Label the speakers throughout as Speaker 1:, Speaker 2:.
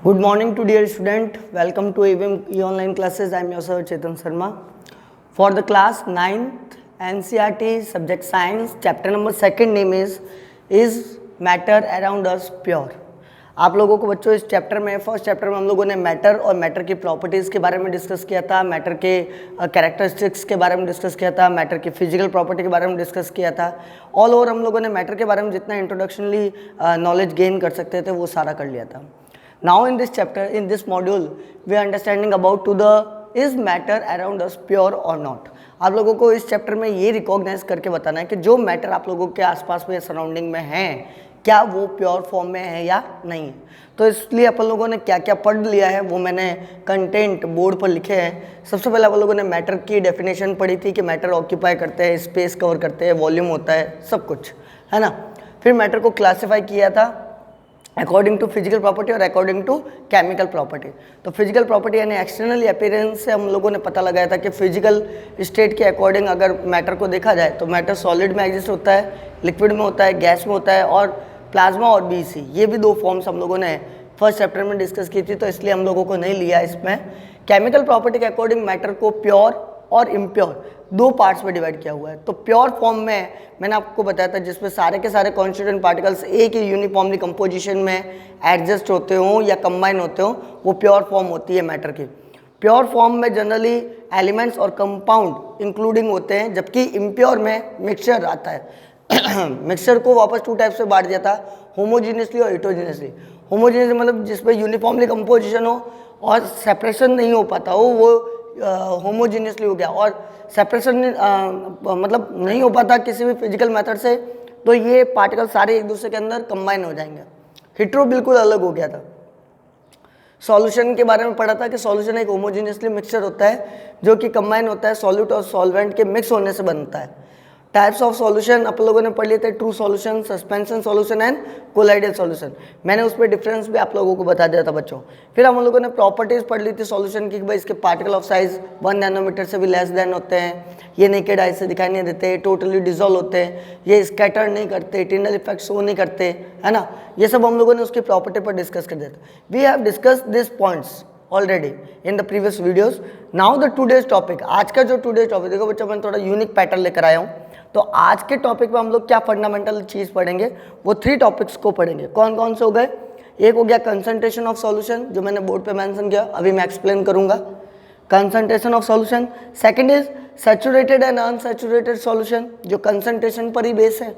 Speaker 1: Good morning to dear student. Welcome to AVM online classes. I am your sir Chetan Sharma. For the class 9th NCERT subject science chapter number second name is matter around us pure. आप लोगों को बच्चों इस chapter में first chapter में हम लोगों ने मैटर और मैटर की प्रॉपर्टीज़ के बारे में डिस्कस किया था, मैटर के कैरेक्टरिस्टिक्स के बारे में डिस्कस किया था, मैटर की फिजिकल प्रॉपर्टी के बारे में डिस्कस किया था। ऑल ओवर हम लोगों ने मैटर के बारे में जितना इंट्रोडक्शनली नॉलेज गेन कर सकते थे वो सारा कर लिया था। Now in this chapter, in this module, we are understanding about to the is matter around us pure or not. आप लोगों को इस चैप्टर में ये रिकॉग्नाइज करके बताना है कि जो मैटर आप लोगों के आसपास में सराउंडिंग में है क्या वो प्योर फॉर्म में है या नहीं है। तो इसलिए अपन लोगों ने क्या क्या पढ़ लिया है वो मैंने कंटेंट बोर्ड पर लिखे हैं। सबसे पहले अपन लोगों ने मैटर की डेफिनेशन पढ़ी थी कि मैटर ऑक्यूपाई करते हैं, स्पेस कवर करते हैं, वॉल्यूम होता है, सब कुछ है ना। फिर मैटर को क्लासीफाई किया था अकॉर्डिंग टू फिजिकल प्रॉपर्टी और अकॉर्डिंग टू केमिकल प्रॉपर्टी। तो फिजिकल प्रॉपर्टी यानी एक्सटर्नली अपीयरेंस से हम लोगों ने पता लगाया था कि फिजिकल स्टेट के अकॉर्डिंग अगर मैटर को देखा जाए तो मैटर सॉलिड में एग्जिस्ट होता है, लिक्विड में होता है, गैस में होता है और प्लाज्मा और बीसी, ये भी दो फॉर्म्स हम लोगों ने फर्स्ट चैप्टर में डिस्कस की थी। तो इसलिए हम लोगों को नहीं लिया इसमें। केमिकल प्रॉपर्टी के अकॉर्डिंग मैटर को प्योर और इम्प्योर दो पार्ट्स में डिवाइड किया हुआ है। तो प्योर फॉर्म में मैंने आपको बताया था जिसमें सारे के सारे कॉन्स्टिट्यूएंट पार्टिकल्स एक ही यूनिफॉर्मली कंपोजिशन में एडजस्ट होते हों या कंबाइन होते हों, वो प्योर फॉर्म होती है मैटर की। प्योर फॉर्म में जनरली एलिमेंट्स और कंपाउंड इंक्लूडिंग होते हैं, जबकि इम्प्योर में मिक्सचर आता है। मिक्सचर को वापस टू टाइप से बांट दिया था, होमोजीनियसली और हेटेरोजीनियसली। होमोजीनियस मतलब जिसमें यूनिफॉर्मली कंपोजिशन हो और सेपरेशन नहीं हो पाता हो, वो होमोजीनियसली हो गया। और सेपरेशन मतलब नहीं हो पाता किसी भी फिजिकल मेथड से, तो ये पार्टिकल सारे एक दूसरे के अंदर कंबाइन हो जाएंगे। हेटेरो बिल्कुल अलग हो गया था। सॉल्यूशन के बारे में पढ़ा था कि सॉल्यूशन एक होमोजीनियसली मिक्सचर होता है जो कि कंबाइन होता है सॉल्यूट और सॉल्वेंट के मिक्स होने से बनता है। टाइप्स ऑफ सॉल्यूशन आप लोगों ने पढ़ लिए थे, true solution, suspension solution and colloidal solution. मैंने उस पर डिफरेंस भी आप लोगों को बता दिया था बच्चों। फिर हम लोगों ने प्रॉपर्टीज पढ़ ली थी सॉल्यूशन की कि भाई इसके पार्टिकल ऑफ साइज 1 नैनोमीटर से भी लेस देन होते हैं, ये नेकेड आई से दिखाई नहीं देते, टोटली डिजोल्व होते हैं, ये स्कैटर नहीं करते, टिनल इफेक्ट शो नहीं करते, है ना। ये सब हम लोगों ने उसकी प्रॉपर्टी पर डिस्कस कर दिया था। We have discuss this points already in the previous videos. Now the today's topic, आज का जो टूडेज टॉपिक, देखो बच्चों मैंने थोड़ा यूनिक पैटर्न लेकर आया हूँ। तो आज के टॉपिक में हम लोग क्या फंडामेंटल चीज़ पढ़ेंगे, वो 3 टॉपिक्स को पढ़ेंगे। कौन कौन से हो गए? एक हो गया कंसंट्रेशन ऑफ सॉल्यूशन, जो मैंने बोर्ड पे मेंशन किया, अभी मैं एक्सप्लेन करूंगा concentration of solution. Second is saturated and unsaturated solution, जो कंसंट्रेशन पर ही बेस है,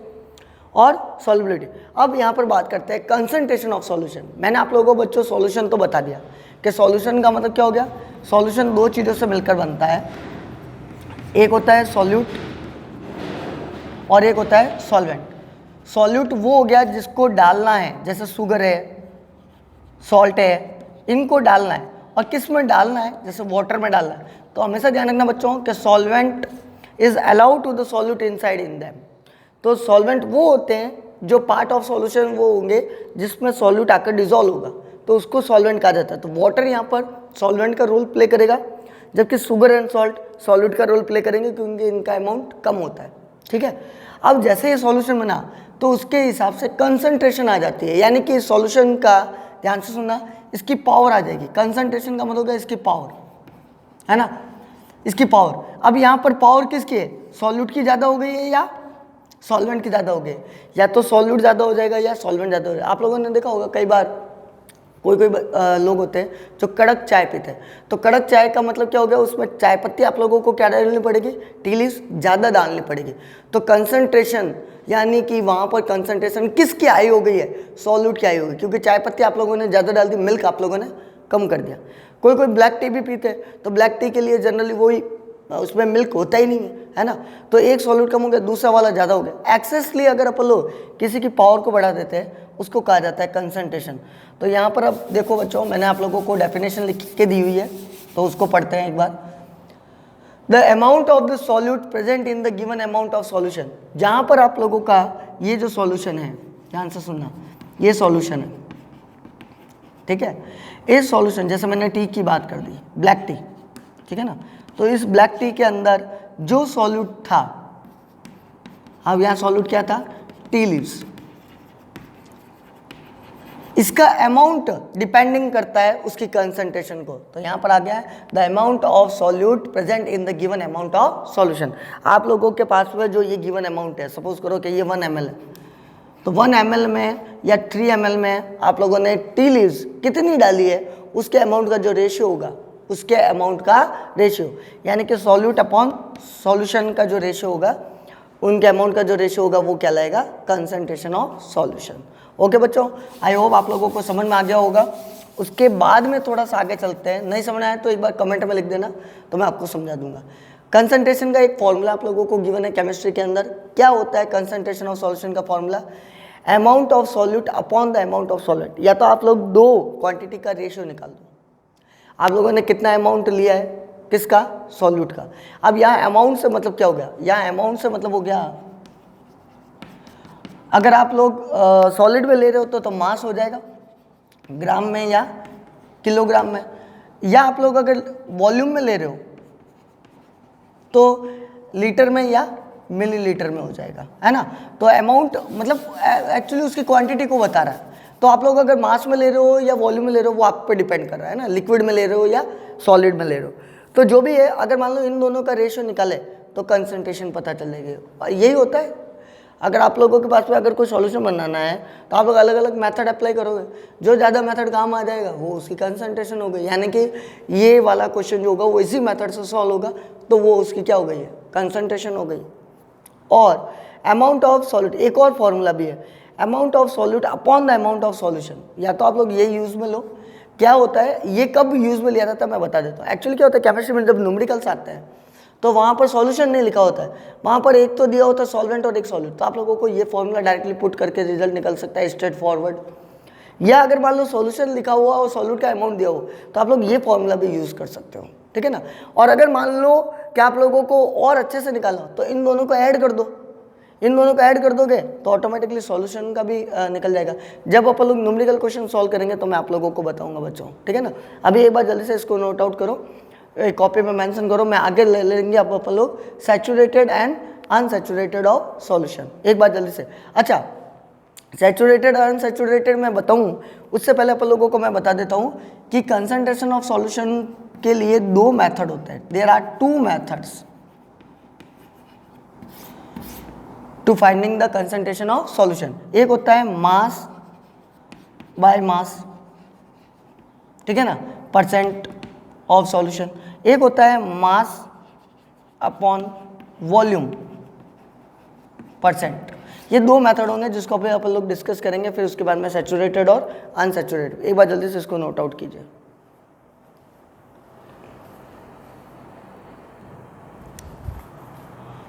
Speaker 1: और सॉल्युबिलिटी। अब यहाँ पर बात करते हैं कंसंट्रेशन ऑफ सॉल्यूशन। मैंने आप लोगों को बच्चों सॉल्यूशन तो बता दिया कि सॉल्यूशन का मतलब क्या हो गया। सॉल्यूशन दो चीज़ों से मिलकर बनता है, एक होता है सॉल्यूट और एक होता है सॉल्वेंट। सॉल्यूट वो हो गया जिसको डालना है, जैसे शुगर है, सॉल्ट है, इनको डालना है। और किस में डालना है? जैसे वाटर में डालना है। तो हमेशा ध्यान रखना बच्चों कि solvent is allowed to the solute inside in them. तो सॉल्वेंट वो होते हैं जो पार्ट ऑफ सॉल्यूशन वो होंगे जिसमें सॉल्यूट आकर डिजोल्व होगा, तो उसको सॉल्वेंट कहा जाता है। तो वाटर यहाँ पर सॉल्वेंट का रोल प्ले करेगा, जबकि शुगर एंड सॉल्ट सॉल्यूट का रोल प्ले करेंगे क्योंकि इनका अमाउंट कम होता है। ठीक है। अब जैसे ये सॉल्यूशन बना तो उसके हिसाब से कंसंट्रेशन आ जाती है, यानी कि सॉल्यूशन का, ध्यान से सुनना, इसकी पावर आ जाएगी। कंसंट्रेशन का मतलब होगा इसकी पावर, है ना, इसकी पावर। अब यहाँ पर पावर किसकी है? सॉल्यूट की ज़्यादा हो गई है या सॉल्वेंट की ज़्यादा हो गई? या तो सॉल्यूट ज़्यादा हो जाएगा या सॉल्वेंट ज़्यादा हो जाएगा। आप लोगों ने देखा होगा कई बार कोई लोग होते हैं जो कड़क चाय पीते हैं। तो कड़क चाय का मतलब क्या हो गया? उसमें चाय पत्ती आप लोगों को क्या डालनी पड़ेगी? टी लीव्स ज़्यादा डालनी पड़ेगी। तो कंसंट्रेशन यानी कि वहाँ पर कंसंट्रेशन किसकी आई हो गई है? सॉल्यूट की आई होगी, क्योंकि चाय पत्ती आप लोगों ने ज़्यादा डाल दी, मिल्क आप लोगों ने कम कर दिया। कोई कोई ब्लैक टी भी पीते हैं, तो ब्लैक टी के लिए जनरली वही, उसमें मिल्क होता ही नहीं है ना। तो एक सॉल्यूट कम हो गया, दूसरा वाला ज़्यादा हो गया। एक्सेसली अगर अपन लोग किसी की पावर को बढ़ा देते हैं उसको कहा जाता है कंसंट्रेशन। तो यहाँ पर अब देखो बच्चों, मैंने आप लोगों को डेफिनेशन लिख के दी हुई है, तो उसको पढ़ते हैं एक बार। The amount of the solute present in the given amount of solution. जहाँ पर आप लोगों का ये जो सॉल्यूशन है, ध्यान से सुनना, ये सॉल्यूशन है, ठीक है। इस सॉल्यूशन, जैसे मैंने टी की बात कर दी, ब्लैक टी, ठीक है ना। तो इस ब्लैक टी के अंदर जो सॉल्यूट था, अब यहाँ सॉल्यूट क्या था? Tea leaves. इसका अमाउंट डिपेंडिंग करता है उसकी कंसंट्रेशन को। तो यहाँ पर आ गया है the amount of solute present in the given amount of solution. आप लोगों के पास में जो ये गिवन अमाउंट है, सपोज करो कि ये 1 ml है, तो 1 ml में या 3 ml में आप लोगों ने टी लीव्स कितनी डाली है, उसके अमाउंट का जो रेशियो होगा, उसके अमाउंट का रेशियो, यानी कि सॉल्यूट अपॉन सॉल्यूशन का जो रेशियो होगा, उनके अमाउंट का जो रेशियो होगा वो कहलाएगा कंसंट्रेशन ऑफ सॉल्यूशन। ओके बच्चों, आई होप आप लोगों को समझ में आ गया होगा। उसके बाद में थोड़ा सा आगे चलते हैं, नहीं समझ आया तो एक बार कमेंट में लिख देना, तो मैं आपको समझा दूंगा। कंसंट्रेशन का एक फॉर्मूला आप लोगों को गिवन है केमिस्ट्री के अंदर। क्या होता है कंसंट्रेशन ऑफ सॉल्यूशन का formula? Amount of solute upon the amount of solute. या तो आप लोग दो क्वांटिटी का रेशियो निकाल दो, आप लोगों ने कितना अमाउंट लिया है, किसका? सॉल्यूट का। अब यहाँ अमाउंट से मतलब क्या हो गया? यहाँ अमाउंट से मतलब हो गया, अगर आप लोग सॉलिड में ले रहे हो तो मास हो जाएगा ग्राम में या किलोग्राम में, या आप लोग अगर वॉल्यूम में ले रहे हो तो लीटर में या मिलीलीटर में हो जाएगा, है ना। तो अमाउंट मतलब एक्चुअली उसकी क्वांटिटी को बता रहा है। तो आप लोग अगर मास में ले रहे हो या वॉल्यूम में ले रहे हो वो आप पे डिपेंड कर रहा है ना, लिक्विड में ले रहे हो या सॉलिड में ले रहे हो। तो जो भी है, अगर मान लो इन दोनों का रेशियो निकाले तो कंसंट्रेशन पता चल जाएगा। यही होता है, अगर आप लोगों के पास में अगर कोई सॉल्यूशन बनाना है तो आप लोग अलग अलग मेथड अप्लाई करोगे, जो ज़्यादा मेथड काम आ जाएगा वो उसकी कंसंट्रेशन हो गई। यानी कि ये वाला क्वेश्चन जो होगा वो इसी मेथड से सॉल्व होगा, तो वो उसकी क्या हो गई है? कंसंट्रेशन हो गई। और अमाउंट ऑफ सॉल्यूट, एक और फॉर्मूला भी है, amount of solute upon the amount of solution. या तो आप लोग ये यूज़ में लो। क्या होता है, ये कब यूज़ में लिया जाता है मैं बता देता हूँ। एक्चुअली क्या होता है, केमिस्ट्री में जब न्यूमेरिकल्स आते हैं तो वहाँ पर सॉल्यूशन नहीं लिखा होता है, वहाँ पर एक तो दिया होता है सॉल्वेंट और एक सॉल्यूट। तो आप लोगों को ये फॉर्मूला डायरेक्टली पुट करके रिजल्ट निकल सकता है स्ट्रेट फॉरवर्ड। या अगर मान लो सॉल्यूशन लिखा हुआ और सॉल्यूट का अमाउंट दिया हो तो आप लोग ये फॉर्मूला भी यूज़ कर सकते हो, ठीक है ना। और अगर मान लो कि आप लोगों को और अच्छे से निकालना तो इन दोनों को ऐड कर दो, इन दोनों को ऐड कर दोगे तो ऑटोमेटिकली सॉल्यूशन का भी निकल जाएगा। जब अपन लोग न्यूमेरिकल क्वेश्चन सॉल्व करेंगे तो मैं आप लोगों को बताऊंगा बच्चों, ठीक है ना। अभी एक बार जल्दी से इसको नोट आउट करो, कॉपी में मेंशन करो, मैं आगे ले लेंगे अब अपन लोग saturated and unsaturated of solution. एक बार जल्दी से, अच्छा सैचुरेटेड और अनसैचुरेटेड मैं बताऊं उससे पहले अपन लोगों को मैं बता देता हूं कि कंसंट्रेशन ऑफ सॉल्यूशन के लिए दो मेथड होते हैं। There are two methods to finding the concentration of solution. एक होता है मास बाय मास, ठीक है ना, परसेंट ऑफ सॉल्यूशन। एक होता है मास अपॉन वॉल्यूम परसेंट। ये दो मेथड होंगे जिसको अपन लोग डिस्कस करेंगे, फिर उसके बाद में सैचुरेटेड और अनसैचुरेटेड। एक बार जल्दी से इसको नोट आउट कीजिए।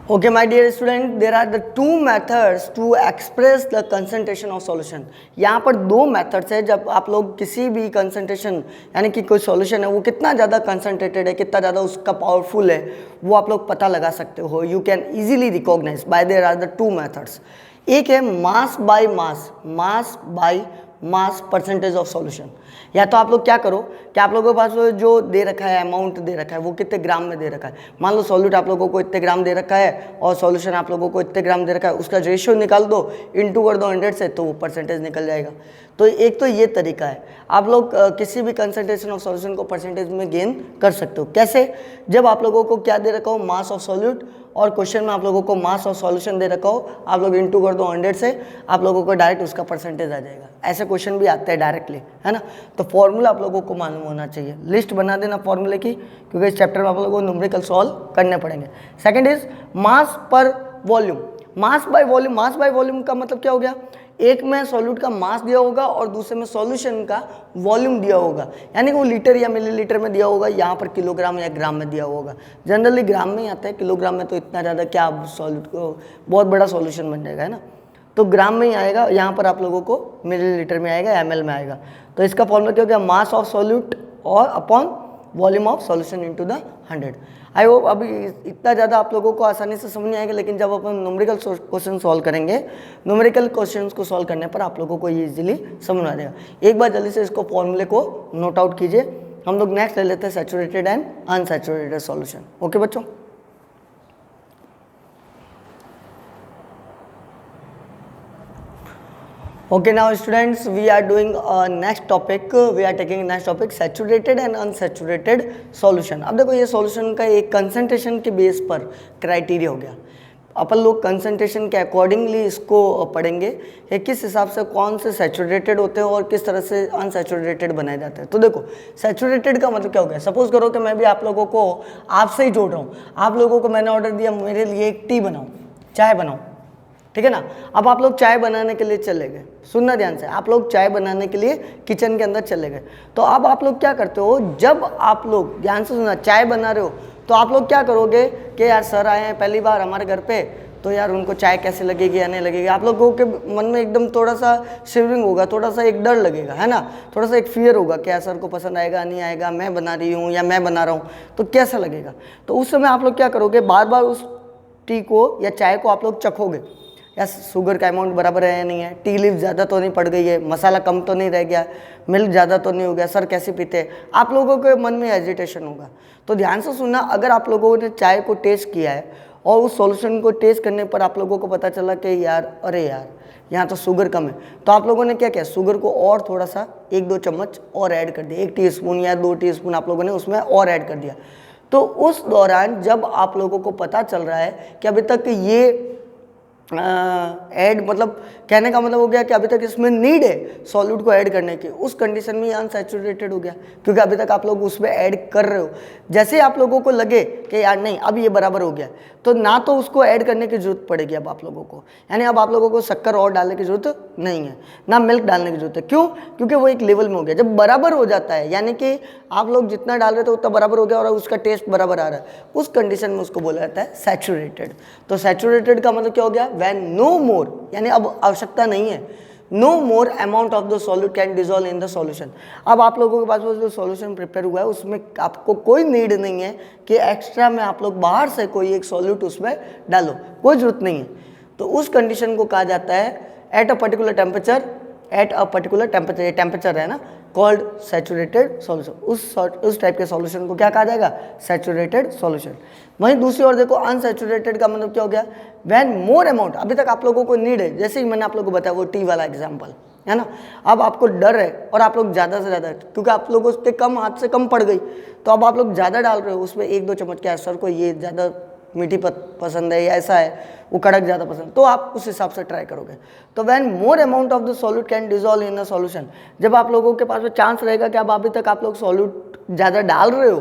Speaker 1: Okay, my dear student, there are the two methods to express the concentration of solution. यहाँ पर दो methods है जब आप लोग किसी भी concentration यानी कि कोई solution है वो कितना ज़्यादा concentrated है, कितना ज़्यादा उसका powerful है, वो आप लोग पता लगा सकते हो। You can easily recognize by there are the two methods. एक है mass by mass, mass by mass percentage of solution. या तो आप लोग क्या करो कि आप लोगों के पास जो दे रखा है अमाउंट दे रखा है वो कितने ग्राम में दे रखा है। मान लो सॉल्यूट आप लोगों को इतने ग्राम दे रखा है और सॉल्यूशन आप लोगों को इतने ग्राम दे रखा है, उसका रेशियो निकाल दो, इनटू कर दो 100 से, तो वो परसेंटेज निकल जाएगा। तो एक तो ये तरीका है, आप लोग किसी भी कंसंट्रेशन ऑफ सॉल्यूशन को परसेंटेज में गेन कर सकते हो। कैसे? जब आप लोगों को क्या दे रखा हो, मास ऑफ सॉल्यूट, और क्वेश्चन में आप लोगों को मास ऑफ सॉल्यूशन दे रखा हो, आप लोग इनटू कर दो 100 से, आप लोगों को डायरेक्ट उसका परसेंटेज आ जाएगा। ऐसे क्वेश्चन भी आते हैं डायरेक्टली, है ना। तो फॉर्मूला आप लोगों को मालूम होना चाहिए, लिस्ट बना देना फॉर्मूले की, क्योंकि इस चैप्टर में आप लोगों को न्यूमेरिकल सॉल्व करने पड़ेंगे। सेकंड इज मास पर volume, mass by volume. Mass by volume का मतलब क्या हो गया, एक में सॉल्यूट का मास दिया होगा और दूसरे में सॉल्यूशन का वॉल्यूम दिया होगा, यानी कि वो लीटर या मिलीलीटर में दिया होगा, यहाँ पर किलोग्राम या ग्राम में दिया होगा। जनरली ग्राम में ही आता है, किलोग्राम में तो इतना ज़्यादा क्या सॉल्यूट को बहुत बड़ा सॉल्यूशन बन जाएगा, है ना। तो ग्राम में ही आएगा, यहाँ पर आप लोगों को मिलीलीटर में आएगा, ml में आएगा। तो इसका फॉर्मूला क्या हो गया, मास ऑफ सॉल्यूट और upon volume of solution into the 100। I hope अभी इतना ज़्यादा आप लोगों को आसानी से समझ नहीं आएगा, लेकिन जब अपन न्यूमेरिकल क्वेश्चन सॉल्व करेंगे, न्यूमेरिकल क्वेश्चंस को सॉल्व करने पर आप लोगों को ये इजीली समझ आ जाएगा। एक बार जल्दी से इसको फॉर्मूले को नोट आउट कीजिए। हम लोग नेक्स्ट ले लेते हैं saturated and unsaturated solution. Okay बच्चों, Okay, now students, we are doing next topic. We are taking next topic saturated and unsaturated solution. अब देखो ये solution का एक concentration के बेस पर क्राइटेरिया हो गया. अपन लोग कंसंट्रेशन के अकॉर्डिंगली इसको पढ़ेंगे कि किस हिसाब से कौन से सैचुरेटेड होते हैं और किस तरह से अनसैचुरेटेड बनाए जाते हैं. तो देखो सैचुरेटेड का मतलब क्या हो गया. सपोज करो कि मैं भी आप लोगों को आपसे ही जोड़ रहा हूँ. आप लोगों को मैंने ऑर्डर दिया मेरे लिए एक टी बनाओ, चाय बनाओ, ठीक है ना. अब आप लोग चाय बनाने के लिए चले गए. सुनना ध्यान से, आप लोग चाय बनाने के लिए किचन के अंदर चले गए. तो अब आप लोग क्या करते हो, जब आप लोग ध्यान से सुनना, चाय बना रहे हो तो आप लोग क्या करोगे कि यार सर आए हैं पहली बार हमारे घर पे, तो यार उनको चाय कैसे लगेगी या नहीं लगेगी. आप लोगों के मन में एकदम थोड़ा सा शिवरिंग होगा, थोड़ा सा एक डर लगेगा, है ना, थोड़ा सा एक फियर होगा कि यार सर को पसंद आएगा नहीं आएगा, मैं बना रही हूँ या मैं बना रहा हूँ तो कैसा लगेगा. तो उस समय आप लोग क्या करोगे, बार बार उस टी को या चाय को आप लोग चखोगे, या शुगर का अमाउंट बराबर है या नहीं है, टी लीफ ज़्यादा तो नहीं पड़ गई है, मसाला कम तो नहीं रह गया, मिल्क ज़्यादा तो नहीं हो गया, सर कैसे पीते हैं. आप लोगों के मन में एजिटेशन होगा. तो ध्यान से सुनना, अगर आप लोगों ने चाय को टेस्ट किया है और उस सॉल्यूशन को टेस्ट करने पर आप लोगों को पता चला कि यार अरे यार यहाँ तो शुगर कम है, तो आप लोगों ने क्या किया, शुगर को और थोड़ा सा 1-2 चम्मच और ऐड कर दिया, 1 टीस्पून या 2 टीस्पून आप लोगों ने उसमें और ऐड कर दिया. तो उस दौरान जब आप लोगों को पता चल रहा है कि अभी तक ये ऐड मतलब कहने का मतलब हो गया कि अभी तक इसमें नीड है सॉल्यूट को ऐड करने की, उस कंडीशन में ये अनसैचुरेटेड हो गया, क्योंकि अभी तक आप लोग उसमें ऐड कर रहे हो. जैसे ही आप लोगों को लगे कि यार नहीं अब ये बराबर हो गया, तो ना तो उसको ऐड करने की जरूरत पड़ेगी अब आप लोगों को, यानी अब आप लोगों को शक्कर और डालने की जरूरत नहीं है, ना मिल्क डालने की जरूरत है. क्यों, क्योंकि वो एक लेवल में हो गया. जब बराबर हो जाता है यानी कि आप लोग जितना डाल रहे थे उतना बराबर हो गया और उसका टेस्ट बराबर आ रहा है, उस कंडीशन में उसको बोला जाता है सैचुरेटेड. तो सैचुरेटेड का मतलब क्या हो गया, व्हेन नो मोर, यानी अब आवश्यकता नहीं है, no more amount of the solute can dissolve in the solution. अब आप लोगों के पास वो जो सॉल्यूशन प्रिपेयर हुआ है उसमें आपको कोई नीड नहीं है कि एक्स्ट्रा में आप लोग बाहर से कोई एक सॉल्यूट उसमें डालो, कोई जरूरत नहीं है. तो उस कंडीशन को कहा जाता है at a particular temperature, at a particular temperature, ये टेम्परेचर है ना, कॉल्ड सैचुरेटेड सॉल्यूशन. उस टाइप के सॉल्यूशन को क्या कहा जाएगा, सैचुरेटेड सॉल्यूशन. वहीं दूसरी ओर देखो अनसैचुरेटेड का मतलब क्या हो गया, व्हेन मोर अमाउंट, अभी तक आप लोगों को नीड है, जैसे ही मैंने आप लोगों को बताया वो टी वाला एग्जांपल है ना, अब आपको डर है और आप लोग ज़्यादा से ज़्यादा, क्योंकि आप लोगों के कम हाथ से कम पड़ गई, तो अब आप लोग ज़्यादा डाल रहे हो उसमें 1-2 चम्मच, क्या सर को ये ज़्यादा मीठी पसंद है या ऐसा है वो कड़क ज़्यादा पसंद, तो आप उस हिसाब से ट्राई करोगे. तो when more amount of the solute can dissolve in the solution, जब आप लोगों के पास में चांस रहेगा कि अब अभी तक आप लोग सॉल्यूट ज़्यादा डाल रहे हो,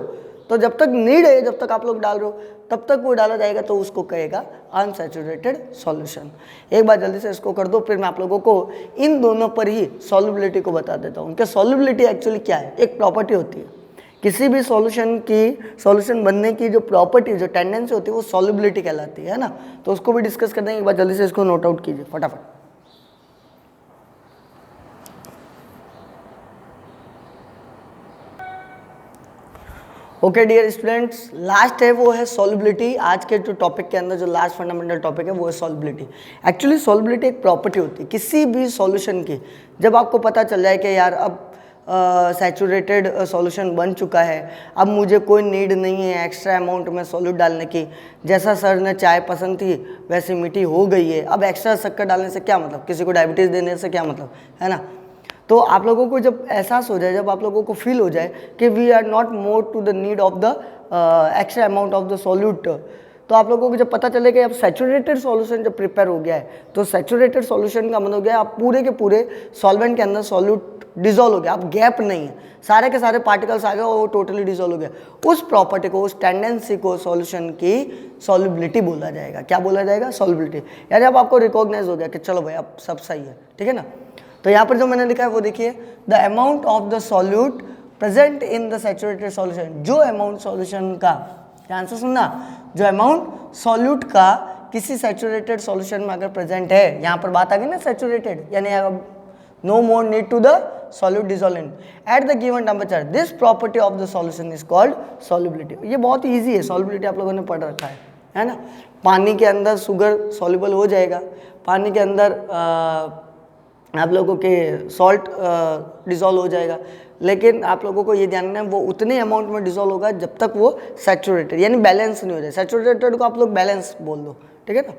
Speaker 1: तो जब तक नीड है, जब तक आप लोग डाल रहे हो तब तक वो डाला जाएगा, तो उसको कहेगा अनसैचुरेटेड सॉल्यूशन. एक बार जल्दी से इसको कर दो, फिर मैं आप लोगों को इन दोनों पर ही सॉल्युबिलिटी को बता देता हूँ कि सॉल्युबिलिटी एक्चुअली क्या है. एक प्रॉपर्टी होती है किसी भी सॉल्यूशन बनने की, जो प्रॉपर्टी, जो टेंडेंसी होती है वो सॉल्युबिलिटी कहलाती है ना. तो उसको भी डिस्कस करते हैं. एक बार जल्दी से इसको नोट आउट कीजिए फटाफट. ओके डियर स्टूडेंट्स, लास्ट है वो है सॉल्युबिलिटी. आज के जो टॉपिक के अंदर जो लास्ट फंडामेंटल टॉपिक है वो है सॉल्युबिलिटी. एक्चुअली सॉल्युबिलिटी एक प्रॉपर्टी होती है किसी भी सॉल्यूशन की. जब आपको पता चल जाए कि यार अब सैचुरेटेड सॉल्यूशन बन चुका है, अब मुझे कोई नीड नहीं है एक्स्ट्रा अमाउंट में सॉल्यूट डालने की, जैसा सर ने चाय पसंद थी वैसी मीठी हो गई है, अब एक्स्ट्रा शक्कर डालने से क्या मतलब, किसी को डायबिटीज़ देने से क्या मतलब, है ना. तो आप लोगों को जब एहसास हो जाए, जब आप लोगों को फील हो जाए कि we are not more to the need of the extra amount of the solute, तो आप लोगों को जब पता चले कि अब सैचुरेटेड सॉल्यूशन जब प्रिपेयर हो गया है, तो सैचुरेटेड सॉल्यूशन का मतलब हो गया आप पूरे के पूरे सॉल्वेंट के अंदर सॉल्यूट डिजोल्व हो गया, अब गैप नहीं है, सारे के सारे पार्टिकल्स आ गए और वो टोटली डिजोल्व हो गया. उस प्रॉपर्टी को, उस टेंडेंसी को सॉल्यूशन की सॉल्युबिलिटी बोला जाएगा. क्या बोला जाएगा, सॉल्युबिलिटी. यानी अब आपको रिकॉग्नाइज हो गया कि चलो भाई अब सब सही है, ठीक है ना. तो यहाँ पर जो मैंने लिखा है वो देखिए, the amount of the solute present in the saturated solution. जो अमाउंट सॉल्यूशन का, ध्यान से सुनना, जो अमाउंट सॉल्यूट का किसी सैचुरेटेड सॉल्यूशन में अगर प्रेजेंट है, यहाँ पर बात आ गई ना सैचुरेटेड, यानी no more need to the solute dissolve in at the given temperature, this property of the solution is called solubility. ये बहुत ईजी है, solubility आप लोगों ने पढ़ रखा है ना. पानी के अंदर शुगर सॉल्युबल हो जाएगा, पानी के अंदर आप लोगों के सॉल्ट डिजोल्व हो जाएगा, लेकिन आप लोगों को ये ध्यान रखना है वो उतने अमाउंट में डिजोल्व होगा जब तक वो सैचुरेटेड यानी बैलेंस नहीं हो जाए. सैचुरेटेड को आप लोग बैलेंस बोल दो, ठीक है ना.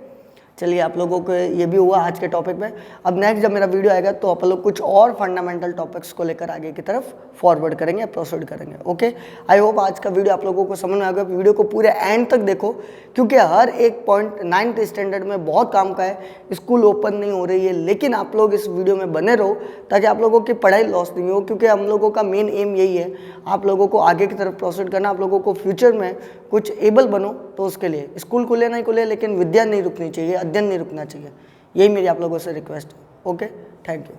Speaker 1: चलिए आप लोगों को ये भी हुआ आज के टॉपिक में। अब नेक्स्ट जब मेरा वीडियो आएगा तो आप लोग कुछ और फंडामेंटल टॉपिक्स को लेकर आगे की तरफ फॉरवर्ड करेंगे, प्रोसीड करेंगे। ओके, आई होप आज का वीडियो आप लोगों को समझ में आ गया। वीडियो को पूरे एंड तक देखो क्योंकि हर एक पॉइंट 9th स्टैंडर्ड में बहुत काम का है। स्कूल ओपन नहीं हो रही है लेकिन आप लोग इस वीडियो में बने रहो ताकि आप लोगों की पढ़ाई लॉस नहीं हो, क्योंकि हम लोगों का मेन एम यही है आप लोगों को आगे की तरफ प्रोसीड करना, आप लोगों को फ्यूचर में कुछ एबल बनो। तो उसके लिए स्कूल खुले नहीं खुले लेकिन विद्या नहीं रुकनी चाहिए, अध्ययन नहीं रुकना चाहिए। यही मेरी आप लोगों से रिक्वेस्ट है। Okay, thank you.